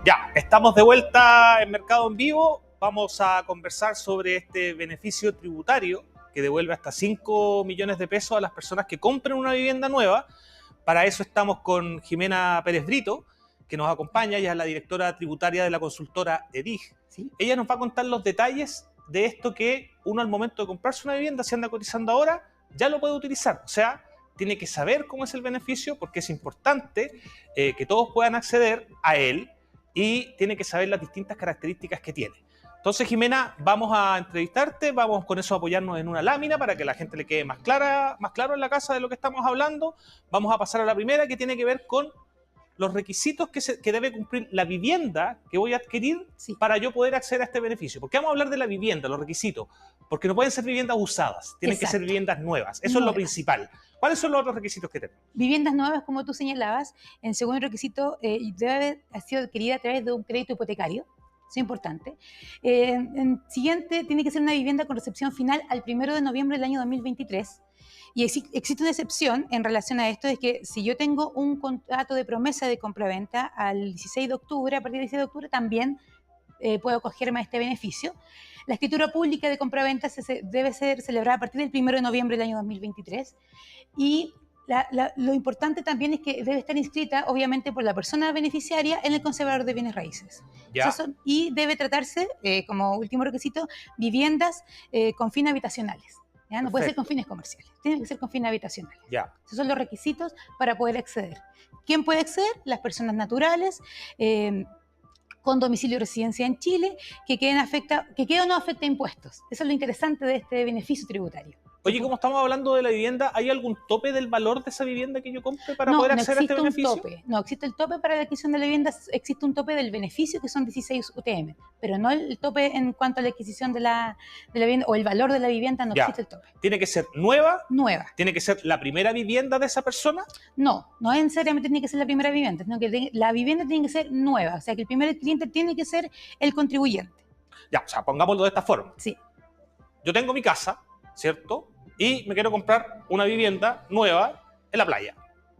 Ya, estamos de vuelta en Mercado en Vivo. Vamos a conversar sobre este beneficio tributario que devuelve hasta 5 millones de pesos a las personas que compren una vivienda nueva. Para eso estamos con Jimena Pérez Brito, que nos acompaña. Ella es la directora tributaria de la consultora EDIG. ¿Sí? Ella nos va a contar los detalles de esto que uno al momento de comprarse una vivienda, si anda cotizando ahora, ya lo puede utilizar. O sea, tiene que saber cómo es el beneficio porque es importante que todos puedan acceder a él y tiene que saber las distintas características que tiene. Entonces, Jimena, vamos a entrevistarte, vamos con eso a apoyarnos en una lámina para que a la gente le quede más claro en la casa de lo que estamos hablando. Vamos a pasar a la primera, que tiene que ver con los requisitos que debe cumplir la vivienda que voy a adquirir para yo poder acceder a este beneficio. ¿Por qué vamos a hablar de la vivienda, los requisitos? Porque no pueden ser viviendas usadas, tienen que ser viviendas nuevas. Eso es lo principal. ¿Cuáles son los otros requisitos que tenemos? Viviendas nuevas, como tú señalabas. En segundo requisito, debe haber sido adquirida a través de un crédito hipotecario. Eso es importante. En siguiente, tiene que ser una vivienda con recepción final al 1 de noviembre del año 2023. Y existe una excepción en relación a esto, es que si yo tengo un contrato de promesa de compraventa al 16 de octubre, a partir del 16 de octubre también puedo acogerme a este beneficio. La escritura pública de compraventa debe ser celebrada a partir del 1 de noviembre del año 2023. Y lo importante también es que debe estar inscrita, obviamente, por la persona beneficiaria en el conservador de bienes raíces. Y debe tratarse, como último requisito, viviendas con fines habitacionales. ¿Ya? No puede ser con fines comerciales, tiene que ser con fines habitacionales. Esos son los requisitos para poder acceder. ¿Quién puede acceder? Las personas naturales, con domicilio y residencia en Chile, que quede o no afecta impuestos. Eso es lo interesante de este beneficio tributario. Oye, como estamos hablando de la vivienda, ¿hay algún tope del valor de esa vivienda que yo compre para poder acceder a este beneficio? No existe el tope para la adquisición de la vivienda, existe un tope del beneficio que son 16 UTM, pero no el tope en cuanto a la adquisición de la vivienda o el valor de la vivienda, no existe el tope. ¿Tiene que ser nueva? Nueva. ¿Tiene que ser la primera vivienda de esa persona? No necesariamente tiene que ser la primera vivienda, sino que la vivienda tiene que ser nueva, o sea que el primer cliente tiene que ser el contribuyente. O sea, pongámoslo de esta forma. Sí. Yo tengo mi casa, ¿cierto? Y me quiero comprar una vivienda nueva en la playa.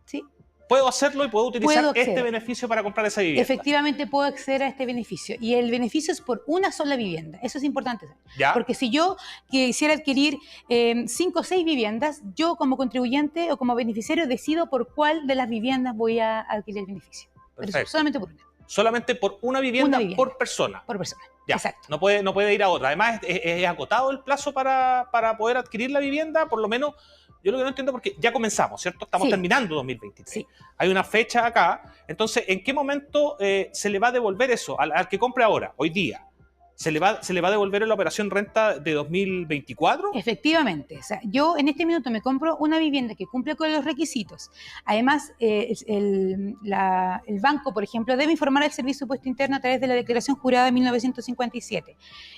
Sí. ¿Puedo hacerlo y puedo utilizar este beneficio para comprar esa vivienda? Efectivamente puedo acceder a este beneficio. Y el beneficio es por una sola vivienda. Eso es importante. Porque si yo quisiera adquirir 5 o 6 viviendas, yo como contribuyente o como beneficiario decido por cuál de las viviendas voy a adquirir el beneficio. Pero solamente por una. Solamente por una vivienda por persona. Por persona. Exacto. No puede ir a otra. Además, es acotado el plazo para poder adquirir la vivienda, por lo menos. Yo lo que no entiendo, porque ya comenzamos, ¿cierto? Estamos terminando 2023. Sí. Hay una fecha acá. Entonces, ¿en qué momento se le va a devolver eso al que compre ahora, hoy día? ¿Se le va a devolver en la operación renta de 2024? Efectivamente. O sea, yo en este minuto me compro una vivienda que cumple con los requisitos. Además, el banco, por ejemplo, debe informar al Servicio de Impuesto Interno a través de la declaración jurada de 1957.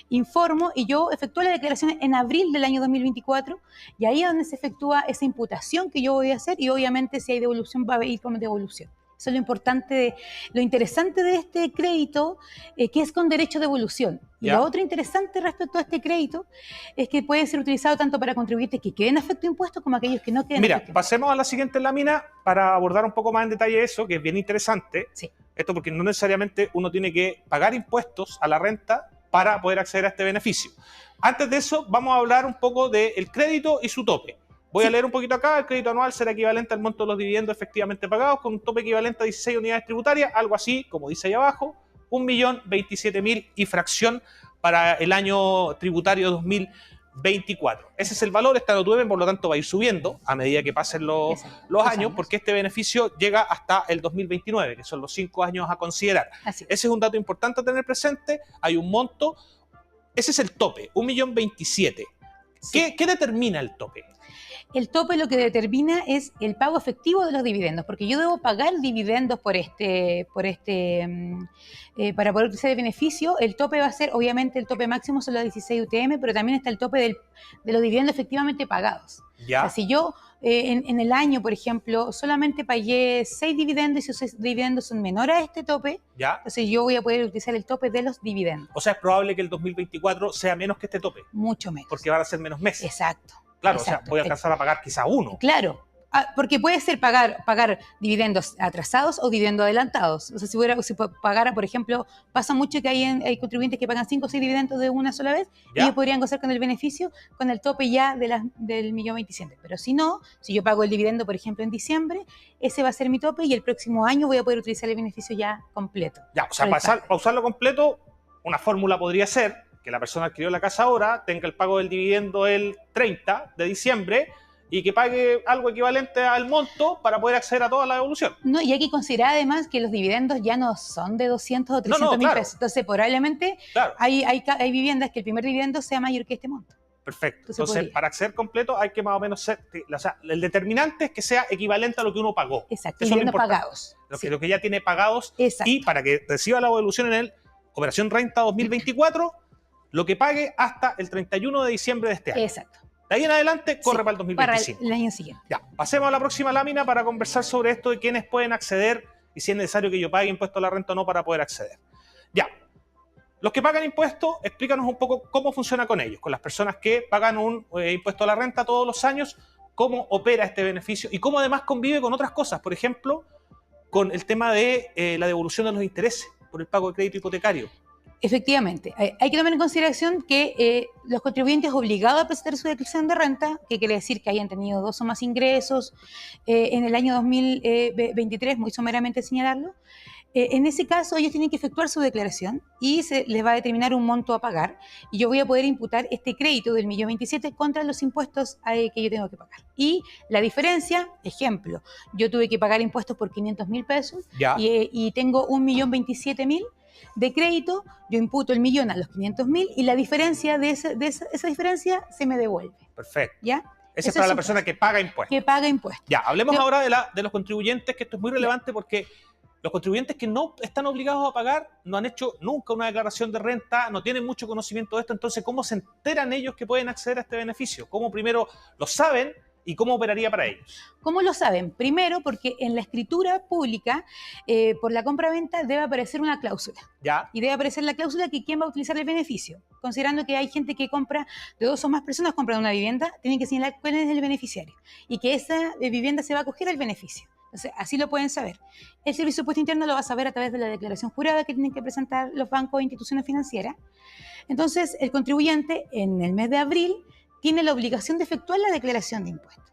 Informo y yo efectúo la declaración en abril del año 2024 y ahí es donde se efectúa esa imputación que yo voy a hacer y obviamente si hay devolución va a ir como devolución. Eso es lo interesante de este crédito, que es con derecho de devolución. Y lo otro interesante respecto a este crédito es que puede ser utilizado tanto para contribuyentes que queden afecto a impuestos como aquellos que no queden afecto a impuestos. Pasemos a la siguiente lámina para abordar un poco más en detalle eso, que es bien interesante. Sí. Esto porque no necesariamente uno tiene que pagar impuestos a la renta para poder acceder a este beneficio. Antes de eso, vamos a hablar un poco del crédito y su tope. Voy a leer un poquito acá. El crédito anual será equivalente al monto de los dividendos efectivamente pagados con un tope equivalente a 16 unidades tributarias, algo así, como dice ahí abajo, 1.027.000 y fracción para el año tributario 2024. Ese es el valor, está en OTM, por lo tanto va a ir subiendo a medida que pasen los años, porque este beneficio llega hasta el 2029, que son los 5 años a considerar. Ese es un dato importante a tener presente. Hay un monto, ese es el tope, 1.027.000. Sí. ¿Qué determina el tope? El tope lo que determina es el pago efectivo de los dividendos, porque yo debo pagar dividendos para poder utilizar el beneficio. El tope va a ser, obviamente, el tope máximo son los 16 UTM, pero también está el tope de los dividendos efectivamente pagados. O sea, si yo en el año, por ejemplo, solamente pagué 6 dividendos y esos 6 dividendos son menores a este tope, entonces yo voy a poder utilizar el tope de los dividendos. O sea, es probable que el 2024 sea menos que este tope. Mucho menos. Porque van a ser menos meses. Exacto. Claro, exacto. O sea, voy a alcanzar a pagar quizá uno. Claro, Porque puede ser pagar dividendos atrasados o dividendos adelantados. O sea, si pagara, por ejemplo, pasa mucho que hay contribuyentes que pagan 5 o 6 dividendos de una sola vez, y ellos podrían gozar con el beneficio, con el tope ya del 1.027.000. Pero si no, si yo pago el dividendo, por ejemplo, en diciembre, ese va a ser mi tope y el próximo año voy a poder utilizar el beneficio ya completo. Ya, o sea, para usarlo completo, una fórmula podría ser que la persona adquirió la casa ahora, tenga el pago del dividendo el 30 de diciembre y que pague algo equivalente al monto para poder acceder a toda la devolución. No, y hay que considerar además que los dividendos ya no son de 200 o 300 mil pesos. Entonces, probablemente hay viviendas que el primer dividendo sea mayor que este monto. Perfecto. Entonces, para acceder completo hay que más o menos ser... O sea, el determinante es que sea equivalente a lo que uno pagó. Exacto, dividendos pagados. Lo que ya tiene pagados. Exacto. Y para que reciba la devolución en el Operación Renta 2024, lo que pague hasta el 31 de diciembre de este año. Exacto. De ahí en adelante corre para el 2025. Para el año siguiente. Ya, pasemos a la próxima lámina para conversar sobre esto de quiénes pueden acceder y si es necesario que yo pague impuesto a la renta o no para poder acceder. Ya, los que pagan impuestos, explícanos un poco cómo funciona con ellos, con las personas que pagan un impuesto a la renta todos los años, cómo opera este beneficio y cómo además convive con otras cosas, por ejemplo, con el tema de la devolución de los intereses por el pago de crédito hipotecario. Efectivamente, hay que tomar en consideración que los contribuyentes obligados a presentar su declaración de renta, que quiere decir que hayan tenido 2 o más ingresos en el año 2023, muy someramente señalarlo, en ese caso ellos tienen que efectuar su declaración y se les va a determinar un monto a pagar, y yo voy a poder imputar este crédito del 1.027.000 contra los impuestos que yo tengo que pagar. Y la diferencia, ejemplo, yo tuve que pagar impuestos por 500.000 pesos y tengo 1.027.000 de crédito, yo imputo el millón a los 500.000 y la diferencia de esa diferencia se me devuelve. Perfecto. ¿Ya? Esa es para la persona que paga impuestos. Que paga impuestos. Ya, hablemos ahora de los contribuyentes, que esto es muy relevante porque los contribuyentes que no están obligados a pagar no han hecho nunca una declaración de renta, no tienen mucho conocimiento de esto. Entonces, ¿cómo se enteran ellos que pueden acceder a este beneficio? ¿Cómo primero lo saben y cómo operaría para ellos? ¿Cómo lo saben? Primero, porque en la escritura pública por la compra-venta debe aparecer una cláusula. ¿Ya? Y debe aparecer la cláusula que quién va a utilizar el beneficio. Considerando que hay gente que compra, de 2 o más personas compran una vivienda, tienen que señalar cuál es el beneficiario y que esa vivienda se va a acoger al beneficio. Entonces, así lo pueden saber. El Servicio de Impuesto Interno lo va a saber a través de la declaración jurada que tienen que presentar los bancos e instituciones financieras. Entonces, el contribuyente en el mes de abril tiene la obligación de efectuar la declaración de impuestos.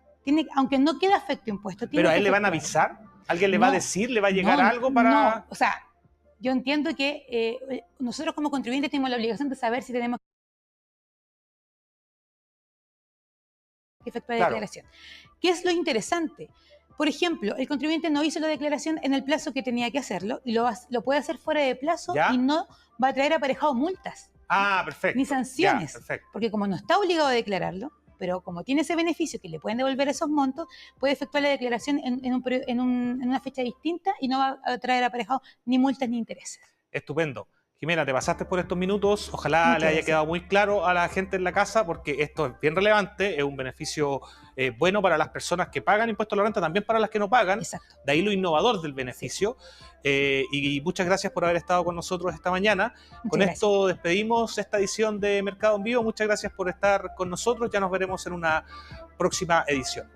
Aunque no queda afecto impuesto. ¿Pero a él le van a avisar? ¿Alguien le va a decir? ¿Le va a llegar algo para...? No, o sea, yo entiendo que nosotros como contribuyentes tenemos la obligación de saber si tenemos que efectuar la declaración. ¿Qué es lo interesante? Por ejemplo, el contribuyente no hizo la declaración en el plazo que tenía que hacerlo y lo puede hacer fuera de plazo y no va a traer aparejado multas. Perfecto. Ni sanciones. Porque como no está obligado a declararlo, pero como tiene ese beneficio que le pueden devolver esos montos, puede efectuar la declaración en una fecha distinta y no va a traer aparejado ni multas ni intereses. Estupendo. Jimena, te pasaste por estos minutos. Ojalá le haya quedado muy claro a la gente en la casa, porque esto es bien relevante, es un beneficio bueno para las personas que pagan impuestos a la renta, también para las que no pagan. Exacto. De ahí lo innovador del beneficio. Y muchas gracias por haber estado con nosotros esta mañana. Con esto despedimos esta edición de Mercado en Vivo. Muchas gracias por estar con nosotros. Ya nos veremos en una próxima edición.